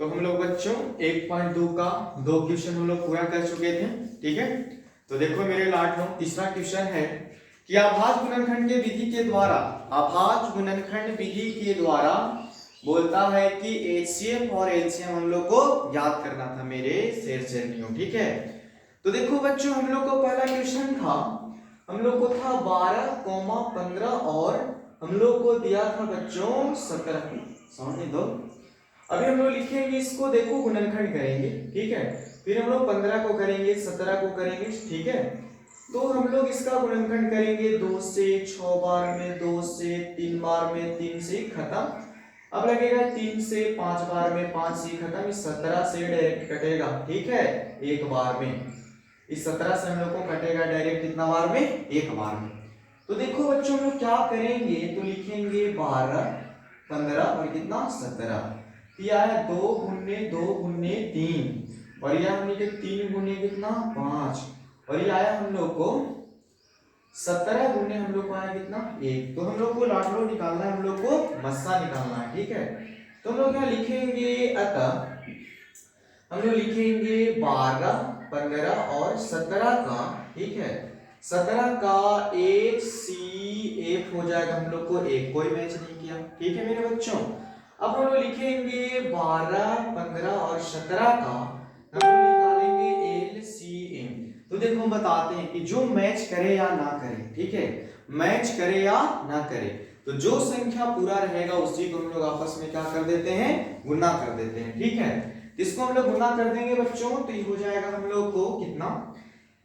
तो हम लोग बच्चों 1.2 का 2 क्वेश्चन हम लोग पूरा कर चुके थे। ठीक है, तो देखो मेरे लाडलों, तीसरा क्वेश्चन है कि आभाज्य गुणनखंड के विधि के द्वारा, आभाज्य गुणनखंड विधि के द्वारा बोलता है कि एचसीएफ और एलसीएम हम लोग को याद करना था मेरे शेर शेरनियों। ठीक है, तो देखो बच्चों हम लोग को पहला क्वेश्चन था, हम लोग को था 12,15 और हम लोग को दिया था बच्चों 17। समझ दो, अभी हम लोग लिखेंगे इसको, देखो गुणनखंड करेंगे। ठीक है, फिर हम लोग 15 को करेंगे, 17 को करेंगे। ठीक है, तो हम लोग इसका गुणनखंड करेंगे 2 से 6 बार में, 2 से 3 बार में, 3 से खत्म। अब लगेगा 3 से 5 बार में, 5 से खत्म। इस 17 से डायरेक्ट कटेगा। ठीक है, एक बार में इस 17 से हम लोग को कटेगा डायरेक्ट कितना बार में, एक बार में। तो देखो बच्चों हम लोग क्या करेंगे, तो लिखेंगे 12, 15 और कितना 17। यह है 2 गुने 2 गुने 3 और यह हमने 3 गुने कितना 5 और ये आया हम लोग को 17 गुने हम लोग को आया कितना 1। तो हम लोग को लाडलो निकालना है, हम लोग को मस्सा निकालना है। ठीक है, तो हम लोग यहाँ लिखेंगे, अतः हम लोग लिखेंगे 12, 15 और 17 का। ठीक है, 17 का HCF हो जाएगा हम लोग को एक, कोई मैच नहीं किया। ठीक है मेरे बच्चों, अब हम लोग लिखेंगे 12, 15 और 17 का हम लोग निकालेंगे LCM। तो देखो हम बताते हैं कि जो मैच करे या ना करे। ठीक है, मैच करे या ना करे, तो जो संख्या पूरा रहेगा उसी को हम लोग आपस में क्या कर देते हैं, गुना कर देते हैं। ठीक है, इसको हम लोग गुना कर देंगे बच्चों, तो ये हो जाएगा हम लोग को कितना,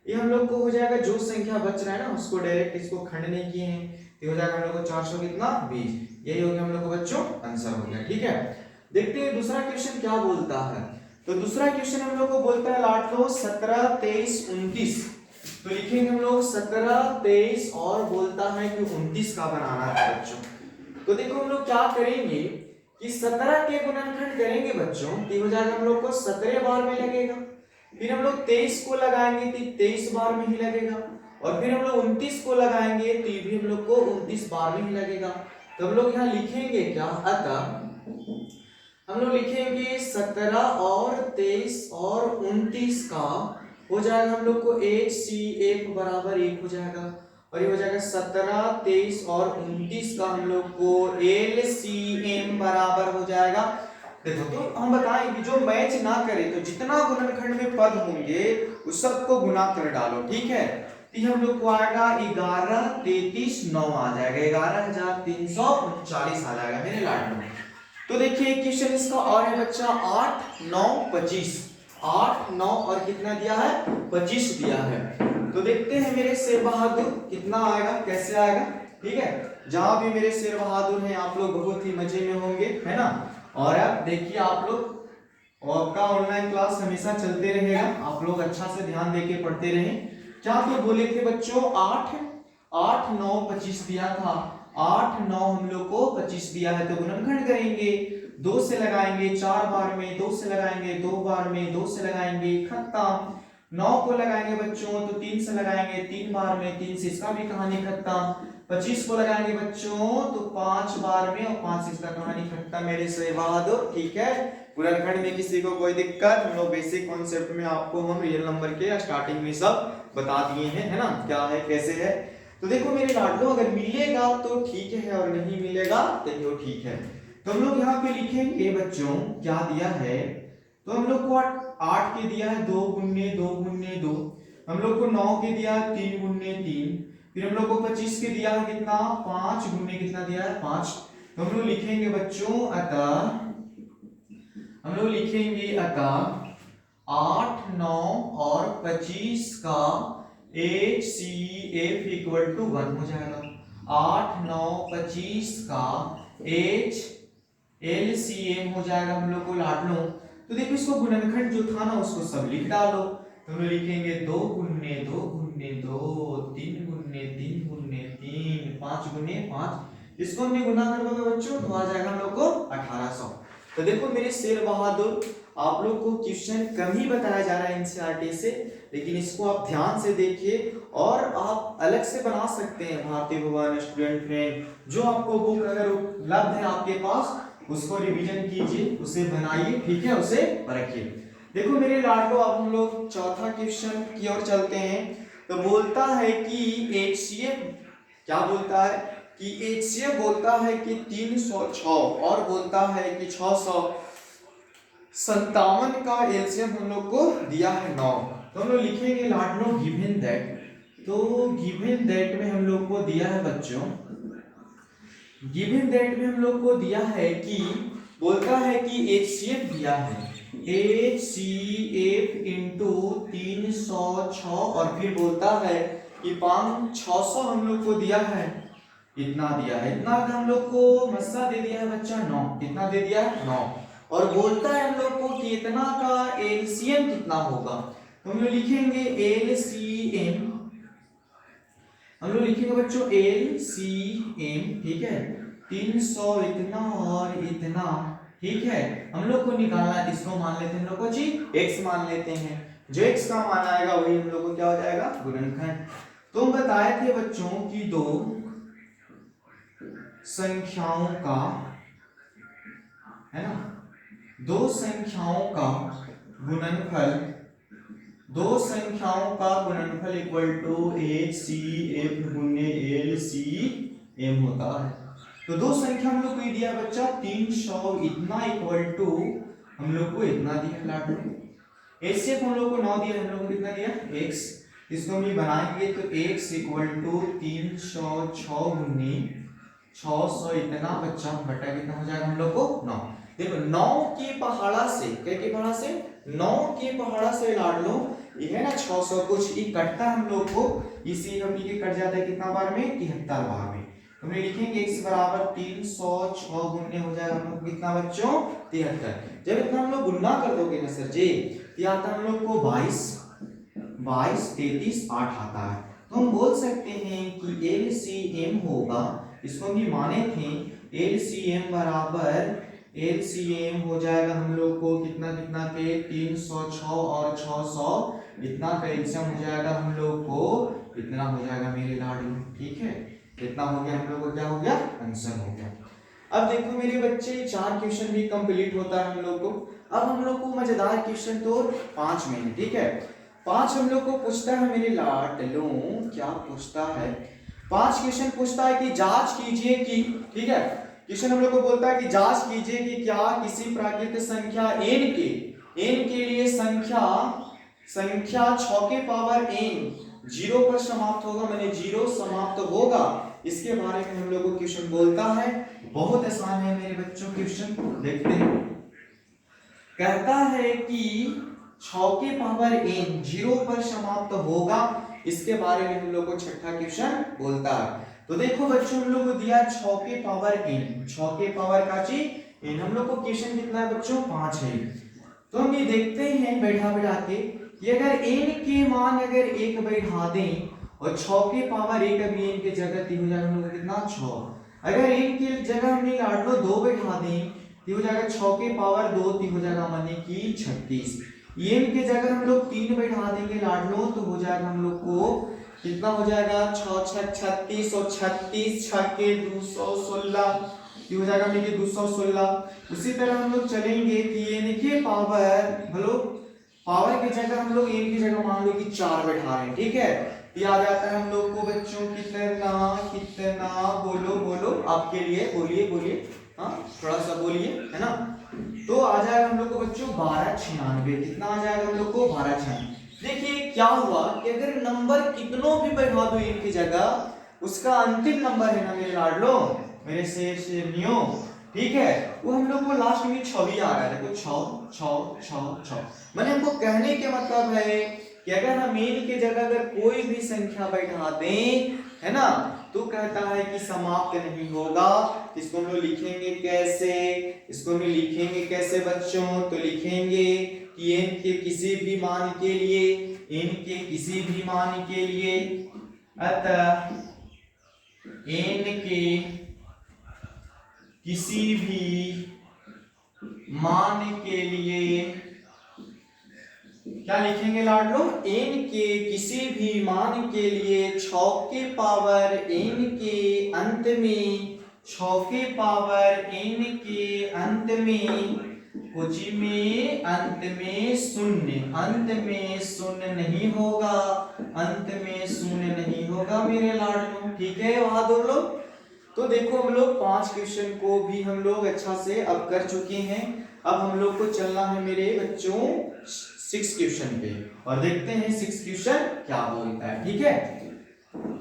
ये हम लोग को हो जाएगा जो संख्या बच रहा है ना उसको डायरेक्ट इसको खंड नहीं किए हैं, तो हो जाएगा हम लोग को 400 कितना 20। यही हो गया हम लोग को बच्चों आंसर हो गया। ठीक है, देखते हैं दूसरा क्वेश्चन क्या बोलता है। तो दूसरा क्वेश्चन हम लोग को बोलता है लाडलो 17, 23, 29। तो लिखेंगे हम लोग 17, 23 और बोलता है कि 29 का बनाना है बच्चों। तो देखो हम लोग क्या करेंगे कि 17 के गुणनखंड करेंगे बच्चों, तो हो जाएगा हम लोग को 17 बार में लगेगा। फिर हम लोग 23 को लगाएंगे तो 23 बार में ही लगेगा और फिर हम लोग 29 को लगाएंगे तो ये भी हम लोग को 29 बार में ही लगेगा। तो हम लोग यहाँ लिखेंगे क्या, अतः हम लोग लिखेंगे 17 और 23 और 29 का हो जाएगा हम लोग को HCF बराबर 1 हो जाएगा और ये हो जाएगा 17, 23 और 29 का हम लोग को LCM बराबर हो जाएगा। देखो तो हम बताएं कि जो मैच ना करे तो जितना गुणनखंड में पद होंगे उस सबको गुना कर डालो। ठीक है, तो हम लोग को आएगा 11, 33, 9 आ जाएगा, 11,339 आ जाएगा मेरे लाडलो। तो देखिए क्वेश्चन इसका और है बच्चा 8, 9, 25। 8, 9 और कितना दिया है 25 दिया है। तो देखते हैं मेरे शेर बहादुर कितना आएगा, कैसे आएगा। ठीक है, जहां भी मेरे शेर बहादुर हैं आप लोग बहुत ही मजे में होंगे, है ना। और अब देखिए आप लोग, आपका ऑनलाइन क्लास हमेशा चलते रहेगा, आप लोग अच्छा से ध्यान देके पढ़ते रहें। क्या तो बोले थे बच्चों 8, 8, 9, 25 दिया था। 8, 9 हम लोग को 25 दिया है, तो गुणनखंड करेंगे, 2 से लगाएंगे 4 बार में, 2 से लगाएंगे 2 बार में, 2 से लगाएंगे खत्म। 9 को लगाएंगे बच्चों तो 3 से लगाएंगे 3 बार में, 3 से इसका भी कहानी खत्म। 25 को लगाएंगे बच्चों तो 5 बार में और 5 से इसका कहानी खत्म मेरे से बहादुर। ठीक है, गुणनखंड में किसी को कोई दिक्कत, हम लोग बेसिक कॉन्सेप्ट में आपको हम रियल नंबर के स्टार्टिंग में सब बता दिए हैं, है ना, क्या है कैसे है। तो देखो मेरे लाडलो, अगर मिलेगा तो ठीक है और नहीं मिलेगा तो ठीक है। तो हम लोग यहाँ पे लिखेंगे बच्चों क्या दिया है, तो हम लोग को 8 के दिया है 2 गुने 2 गुने 2, हम लोग को 9 के दिया है 3 गुने 3, फिर हम लोग को 25 के दिया है कितना 5 गुने कितना दिया है 5। तो हम लोग लिखेंगे बच्चों, अतः हम लोग लिखेंगे अतः 8, 9 और 25 का HCF इक्वल टू 1 हो जाएगा। 8, 9, 25 का LCM हो जाएगा हम लोग को लाडलो। तो देखो इसको गुणनखंड जो था ना उसको सब लिख डालो। तो हम लोग लिखेंगे 2 गुने 2 गुने 2, 3 गुने 3 गुने 3, 5 गुने 5। इसको हमने गुना करवाओगे बच्चों तो आ जाएगा हम लोग को 1800। तो देखो मेरे शेर बहादुर, आप लोग को क्वेश्चन कम ही बताया जा रहा है एनसीईआरटी से, लेकिन इसको आप ध्यान से देखिए और आप अलग से बना सकते हैं। भारतीय भवन, स्टूडेंट फ्रेंड, जो आपको बुक अगर उपलब्ध है आपके पास उसको रिवीजन कीजिए, उसे बनाइए, ठीक है, उसे रखिए। देखो मेरे लाडलो, अब हम लोग चौथा क्वेश्चन की ओर चलते हैं। तो बोलता है कि HCF क्या बोलता है कि HCF बोलता है कि 306 और बोलता है कि 657 का एलसीएम हम लोग को दिया है 9। तो हम लोग लिखेंगे लाडलो गिवन दैट। तो गिवन दैट में हम लोग को दिया है बच्चों, गिवन दैट में हम लोग को दिया है कि बोलता है कि HCF दिया है HCF इंटू 306 और फिर बोलता है कि 600 हम लोग को दिया है, इतना दिया है, इतना हम लोग को मस्सा दे दिया है बच्चा 9, कितना दे दिया है 9। और बोलता है हम लोग को कि इतना का एलसीएम कितना होगा। तो हम लोग लिखेंगे एलसीएम, हम लोग लिखेंगे बच्चों एलसीएम, ठीक है, 300 इतना और इतना, ठीक है। हम लोग को निकालना है, इसको मान लेते हैं हम लोग को जी x मान लेते हैं, जो x का मान आएगा वही हम लोग को क्या हो जाएगा गुणनखंड। तो हम बताए थे बच्चों कि दो संख्याओं का, है ना, दो संख्याओं का गुणनफल, दो संख्याओं का गुणनफल इक्वल टू HCF गुणे LCM होता है। तो दो संख्या हम लोग को दिया बच्चा 300 इतना इक्वल टू हम लोग को इतना दिया लाडलो। HCF हम लोग को 9 दिया, हम लोग को कितना दिया x, इसको हम ये बनाएंगे तो x इक्वल टू 306 गुणे 600 इतना बच्चा बटा कितना हो जाएगा हम लोग को 9। देखो 9 की पहाड़ा से, क्या की पहाड़ा से, 9 की पहाड़ा से लाडलो ये है ना 600 कुछ ये कटता हम लोग को, इसी हम ये कट जाता है कितना बार में 73 बार में। तो हम लिखेंगे x बराबर 306 गुणे हो जाएगा हम लोग कितना बच्चों 73। जब इतना हम लोग गुणा कर दोगे ना सर जी, तो आता हम लोग को 22 22 33 8 आता है। तो हम बोल सकते हैं कि LCM होगा, इसको हम ये माने थे, LCM बराबर LCM हो जाएगा हम लोग को कितना कितना के 306 और 600 इतना का एलसीएम हो जाएगा हम लोग को इतना हो जाएगा मेरे लाडू, ठीक है, इतना हो गया हम लोग को, क्या हो गया आंसर हो गया। अब देखो मेरे बच्चे 4 क्वेश्चन भी कंप्लीट होता है हम लोग को। अब हम लोग को मजेदार क्वेश्चन तो 5 में है, ठीक है, 5 हम लोग को पूछता है मेरे लाडलो, क्या पूछता है, 5 क्वेश्चन पूछता है कि जांच कीजिए कि, ठीक है, क्वेश्चन हम लोग को बोलता है कि जांच कीजिए कि क्या किसी प्राकृतिक संख्या n के लिए संख्या 6 के पावर n 0 पर समाप्त होगा, माने 0 समाप्त होगा, इसके बारे में हम लोग को क्वेश्चन बोलता है। बहुत आसान है मेरे बच्चों क्वेश्चन, देखते हैं। कहता है कि 6 के पावर n 0 पर समाप्त होगा, इसके बारे में हम लोग को छठा क्वेश्चन बोलता है। तो देखो बच्चों हम लोग को दिया 6 के पावर n, 6 के पावर का जी n, हम लोग को क्वेश्चन कितना है बच्चों 5 है। तो हम ये देखते हैं बैठा बैठा के कि अगर n के मान अगर 1 बैठा दें और 6 के पावर 1 अभी n के जगह हो जाएगा हम लोग कितना 6, अगर n के जगह हमने लाडलो 2 बैठा दें तो हो जाएगा 6 के पावर 2 हो जाएगा माने कि 36, n के जगह हम लोग 3 बैठा देंगे लाडलो तो हो जाएगा हम लोग को कितना हो जाएगा 6 6 36 और 36 6 के 216 ये हो जाएगा देखिए 216। उसी तरह हम लोग चलेंगे कि ये देखिए पावर, हेलो, पावर की जगह हम लोग n की जगह मान लो कि 4 बैठा रहे हैं, ठीक है, ये आ जाता है हम लोग को बच्चों कितना कितना, बोलो बोलो आपके लिए, बोलिए बोलिए, हाँ थोड़ा सा बोलिए, है ना। तो आ जाएगा हम लोग को बच्चों 1296, कितना आ जाएगा हम लोग को 1296। देखिए क्या हुआ कि अगर नंबर कितनों भी बैठा दो इनकी जगह, उसका अंतिम नंबर है ना मेरे लाडलो, मेरे शेरनियो, ठीक है, वो हम लोग को लास्ट में 6 ही आ रहा है, देखो 6 6 6 6। मैंने हमको कहने के मतलब है कि अगर हम n की जगह अगर कोई भी संख्या बैठा दें, है ना, तो कहता है कि समाप्त नहीं होगा। इसको हम लोग लिखेंगे कैसे, इसको हम लिखेंगे कैसे बच्चों, तो लिखेंगे कि n के किसी भी मान के लिए, n के किसी भी मान के लिए, अतः n के किसी भी मान के लिए क्या लिखेंगे लाडलो, n के किसी भी मान के लिए 6 के पावर n के अंत में 6 के पावर n के अंत में कुछ में अंत में शून्य नहीं होगा, अंत में शून्य नहीं होगा मेरे लाडलों। ठीक है बहादुर लोग। तो देखो हम लोग 5 क्वेश्चन को भी हम लोग अच्छा से अब कर चुके हैं। अब हम लोग को चलना है मेरे बच्चों 6 क्वेश्चन पे और देखते हैं 6 क्वेश्चन क्या बोलता है। ठीक है,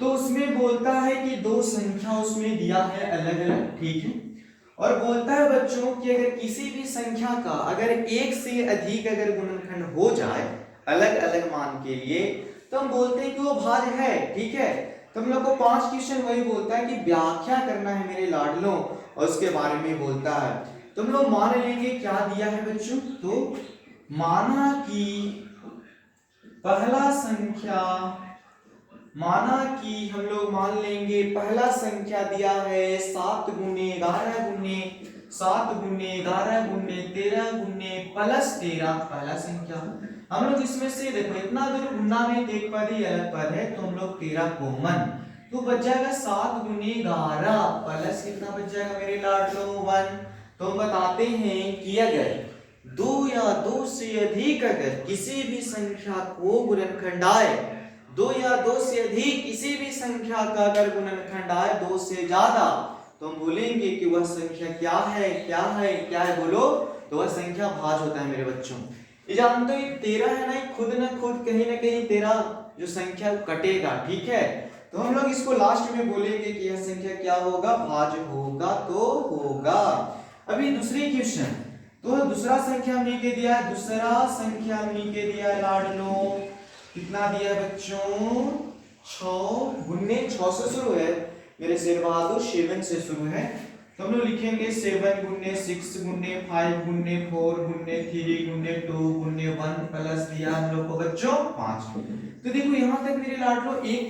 तो उसमें बोलता है कि दो संख्या उसमें दिया है अलग अलग। ठीक है, और बोलता है बच्चों कि अगर किसी भी संख्या का अगर एक से अधिक अगर गुणनखंड हो जाए अलग अलग मान के लिए तो हम बोलते हैं कि वो भाज्य है। ठीक है, तो हम लोग को 5 क्वेश्चन वही बोलता है कि व्याख्या करना है मेरे लाडलों और उसके बारे में बोलता है। तो हम लोग मान लेंगे क्या दिया है बच्चों, तो माना कि हम लोग मान लेंगे पहला संख्या दिया है 7 गुने 11 गुने 7 गुने 11 गुने 13 गुने प्लस 13 पहला संख्या। हम लोग इसमें से देखो इतना दूर गुना में एक पद ही अलग पद है तो हम लोग 13 कॉमन तो बच जाएगा 7 गुने 11 प्लस कितना बच जाएगा मेरे लाडलो 1। तो हम बताते हैं कि अगर दो या दो से अधिक अगर किसी भी संख्या को गुणनखंड आए, दो या दो से अधिक किसी भी संख्या का अगर गुणनखंड आए 2 से ज्यादा तो हम बोलेंगे कि वह संख्या क्या है क्या है क्या है बोलो, तो वह संख्या भाज्य होता है मेरे बच्चों। ये जानते हो 13 है ना, खुद न खुद कहीं ना कहीं 13 जो संख्या कटेगा। ठीक है, तो हम लोग इसको लास्ट में बोलेंगे कि यह संख्या क्या होगा, भाज्य होगा तो होगा। अभी दूसरी क्वेश्चन, तो दूसरा संख्या हमने के दिया है, दूसरा संख्या हमने के दिया है लाडलो कितना दिया है बच्चों 6 गुने 6 से शुरू है मेरे शेर बहादुर 7 से शुरू है। तो हम लोग लिखेंगे 7 गुने 6 गुने 5 गुने 4 गुने 3 गुने 2 गुने 1 प्लस दिया हम लोग को बच्चों 5। तो देखो यहाँ तक मेरे लाडलो एक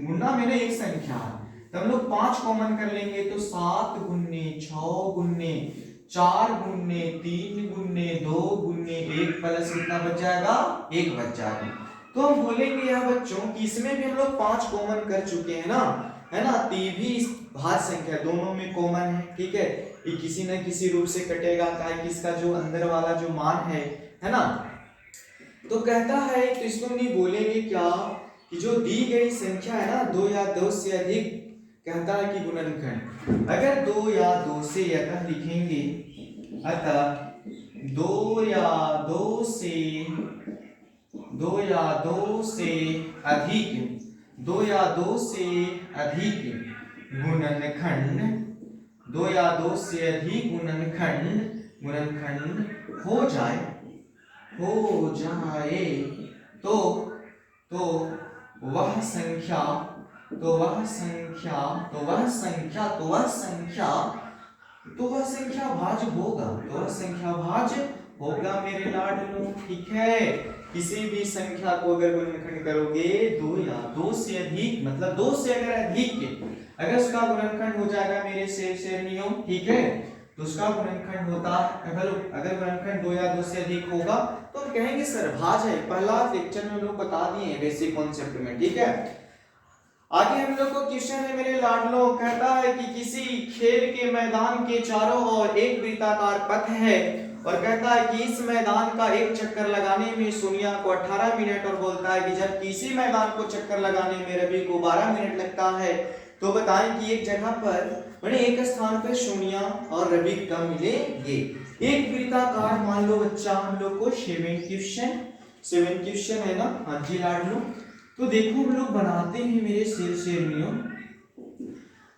गुना मेरे एक संख्या है तो हम लोग 5 कॉमन कर लेंगे तो 7 गुने 6 गुने 4 गुने 3 गुने 2 गुने 1 प्लस कितना बच जाएगा 1 बच जाएगा। तो हम बोलेंगे यह बच्चों कि इसमें भी हम लोग 5 कॉमन कर चुके हैं ना, है ना, तो ये भी भाज्य संख्या दोनों में कॉमन है। ठीक है, ये किसी न किसी रूप से कटेगा ताकि इसका जो अंदर वाला जो मान है ना। तो कहता है तो इसको नहीं बोलेंगे क्या कि जो दी गई संख्या है ना 2 या 2 से अधिक, कहता है कि गुणनखंड अगर 2 या 2 से अतः लिखेंगे अतः 2 या 2 से अधिक 2 या 2 से अधिक गुणनखंड 2 या 2 से अधिक गुणनखंड हो जाए तो वह संख्या भाज्य होगा मेरे लाडलो। ठीक है, किसी भी संख्या को अगर गुणनखंड करोगे 2 या 2 से अधिक मतलब 2 से अगर अधिक अगर उसका गुणनखंड हो जाएगा मेरे शेरनियों। ठीक है, तो उसका गुणनखंड होता है अगर गुणनखंड 2 या 2 से अधिक होगा तो हम कहेंगे सर भाज्य है। पहला लेक्चर में हम लोग बता दिए बेसिक कॉन्सेप्ट में। ठीक है, आगे हम लोग को क्वेश्चन है मेरे लाडलो, कहता है कि किसी खेल के मैदान के चारों ओर एक वृत्ताकार पथ है और कहता है कि इस मैदान का एक चक्कर लगाने में सोनिया को 18 मिनट और बोलता है कि जब किसी मैदान को चक्कर लगाने में रवि को 12 मिनट लगता है तो बताएं कि एक जगह पर एक स्थान पर सोनिया और रवि कब मिलेंगे। एक वृत्ताकार मान लो बच्चा हम लोग को 7 क्वेश्चन है ना। हाँ जी लाडलो, तो देखो हम लोग बनाते हैं मेरे शेरनियों।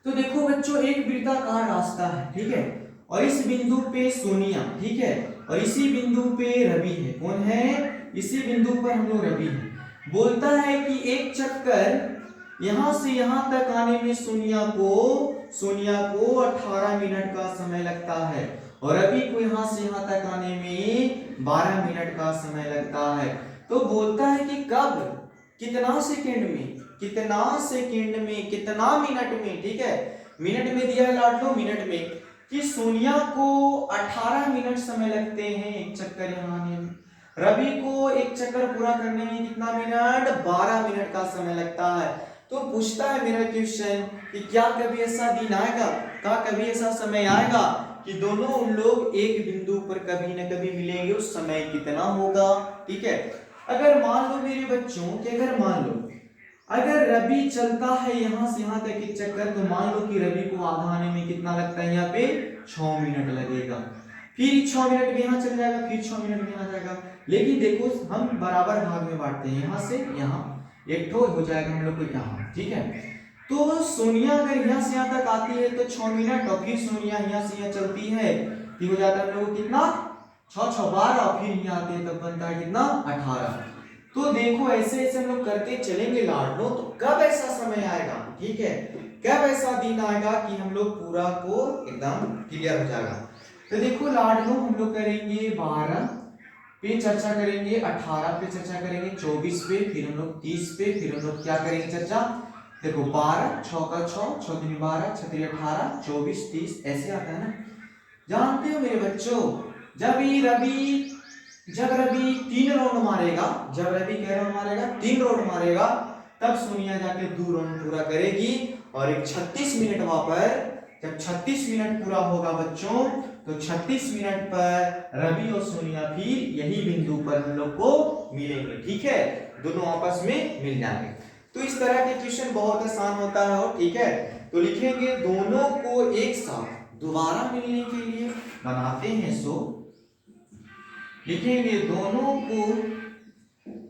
तो देखो बच्चों एक वृत्ताकार रास्ता है। ठीक है, और इस बिंदु पे सोनिया, ठीक है, और इसी बिंदु पे रवि है। कौन है, इसी बिंदु पर हम लोग रवि है। बोलता है कि एक चक्कर यहां से यहां तक आने में सोनिया को 18 मिनट का समय लगता है और रवि को यहां से यहां तक आने में 12 मिनट का समय लगता है। तो बोलता है कि कब, कितना सेकंड में, कितना मिनट में। ठीक है, मिनट में दिया है लाडलो, मिनट में, कि सोनिया को 18 मिनट समय लगते हैं एक चक्कर यहाँ आने में, रवि को एक चक्कर पूरा करने में कितना मिनट, 12 मिनट का समय लगता है। तो पूछता है मेरा क्वेश्चन कि क्या कभी ऐसा दिन आएगा, क्या कभी ऐसा समय आएगा कि दोनों उन लोग एक बिंदु पर कभी न कभी मिलेंगे, उस समय कितना होगा। ठीक है, अगर मान लो मेरे बच्चों कि अगर मान लो अगर रवि चलता है यहाँ से यहाँ तक एक चक्कर, तो मान लो कि रवि को आधा आने में कितना लगता है, यहाँ पे 6 मिनट लगेगा, फिर 6 मिनट में यहाँ चल जाएगा, फिर 6 मिनट में यहाँ जाएगा। लेकिन देखो हम बराबर भाग में बांटते हैं, यहाँ से यहाँ एक ठो हो जाएगा हम लोग को यहाँ। ठीक है, तो सोनिया अगर यहाँ से यहाँ तक आती है तो 6 मिनट, और फिर सोनिया यहाँ से यहाँ चलती है तो हो जाता है हम लोग को कितना 6 6 12, और फिर यहाँ आते हैं तब बनता है कितना 18। तो देखो ऐसे ऐसे हम लोग करते चलेंगे लाडलो, तो कब ऐसा समय आएगा, ठीक है, कब ऐसा दिन आएगा कि हम लोग पूरा को एकदम क्लियर हो जाएगा। तो देखो लाडलो हम लोग करेंगे 12 पे चर्चा करेंगे, 18 पे चर्चा करेंगे, 24 पे, फिर हम लोग 30 पे, फिर हम लोग क्या करेंगे चर्चा, देखो 12 6 का 6 6 3 12 6 3 18 24 30 ऐसे आता है ना। जानते हो मेरे बच्चों, जब रवि 3 राउंड मारेगा, जब रवि क्या राउंड मारेगा 3 राउंड मारेगा, तब सोनिया जाके 2 राउंड पूरा करेगी, और एक 36 मिनट वहां पर, जब 36 मिनट पूरा होगा बच्चों, तो 36 मिनट पर रवि और सोनिया फिर यही बिंदु पर हम लोग को मिलेंगे। ठीक है, दोनों आपस में मिल जाएंगे। तो इस तरह के क्वेश्चन बहुत आसान होता है। और ठीक है, तो लिखेंगे दोनों को एक साथ दोबारा मिलने के लिए बनाते हैं, सो लिखेंगे दोनों को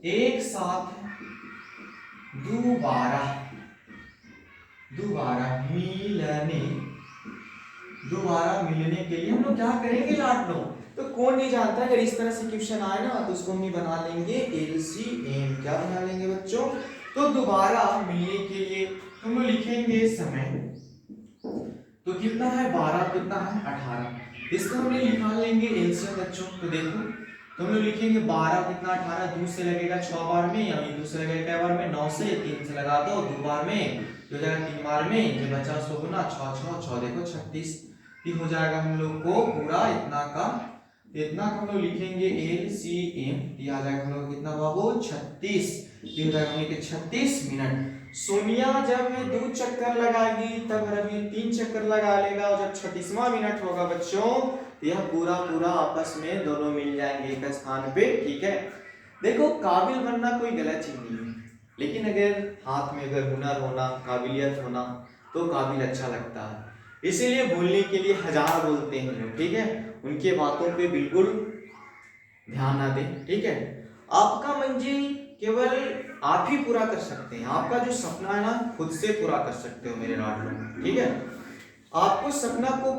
एक साथ दोबारा मिलने के लिए हम लोग क्या करेंगे लाडलो, तो कौन नहीं जानता, अगर इस तरह से क्वेश्चन आए ना तो उसको हम बना लेंगे एलसीएम। क्या बना लेंगे बच्चों, तो दोबारा मिलने के लिए हम लोग लिखेंगे समय, तो कितना है 12, कितना है 18, इसको हम लोग निकाल लेंगे एलसीएम बच्चों। तो देखो तो हम लोग लिखेंगे 12 कितना 18, 2 से लगेगा 6 बार में, यानी 2 से लगेगा क्या बार में 9 से, 3 से लगा दो 2 बार में, हो जाएगा 3 बार में, जो बचा उसको गुना 6 6 6 देखो 36, फिर हो जाएगा हम लोग को पूरा इतना का हम लोग लिखेंगे एलसीएम, आ जाएगा हम लोग कितना बाबू 36, फिर हो जाएगा हम लोग 36 मिनट। सोनिया जब 2 चक्कर लगाएगी तब रवि 3 चक्कर लगा लेगा, और जब 36वां मिनट होगा बच्चों, यह पूरा आपस में दोनों मिल जाएंगे एक स्थान पे। ठीक है, देखो काबिल बनना कोई गलत चीज नहीं है, लेकिन अगर हाथ में अगर हुनर होना, काबिलियत होना, तो काबिल अच्छा लगता है, इसीलिए बोलने के लिए हजार बोलते हैं लोग। ठीक है, उनके बातों पे बिल्कुल ध्यान ना दें। ठीक है, आपका मंजिल केवल आप ही पूरा कर सकते हैं, आपका जो सपना है ना खुद से पूरा कर सकते हो मेरे लाडलो। ठीक है, आपको सपना को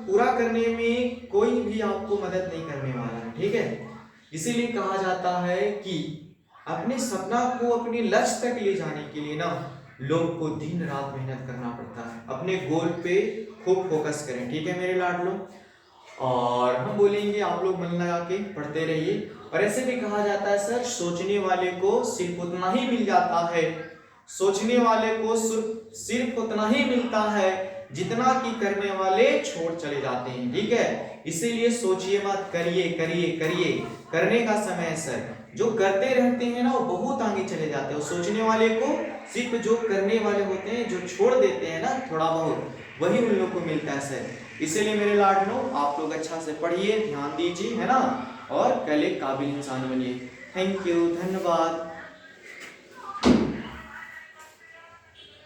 पूरा करने में कोई भी आपको मदद नहीं करने वाला है। ठीक है, इसीलिए कहा जाता है कि अपने सपना को अपने लक्ष्य तक ले जाने के लिए ना लोग को दिन रात मेहनत करना पड़ता है, अपने गोल पे खूब फोकस करें। ठीक है मेरे लाडलो, और हम बोलेंगे आप लोग मन लगा के पढ़ते रहिए। और ऐसे भी कहा जाता है सर, सोचने वाले को सिर्फ उतना ही मिल जाता है, सोचने वाले को सिर्फ उतना ही मिलता है जितना कि करने वाले छोड़ चले जाते हैं। ठीक है, इसीलिए सोचिए मत, करिए करिए करिए, करने का समय है सर। जो करते रहते हैं ना वो बहुत आगे चले जाते हैं, सोचने वाले को सिर्फ जो करने वाले होते हैं, जो छोड़ देते हैं ना थोड़ा बहुत, वही उन लोग को मिलता है सर। इसीलिए मेरे लाडलो आप लोग अच्छा से पढ़िए, ध्यान दीजिए, है ना, और कल एक काबिल इंसान बनिए। थैंक यू, धन्यवाद।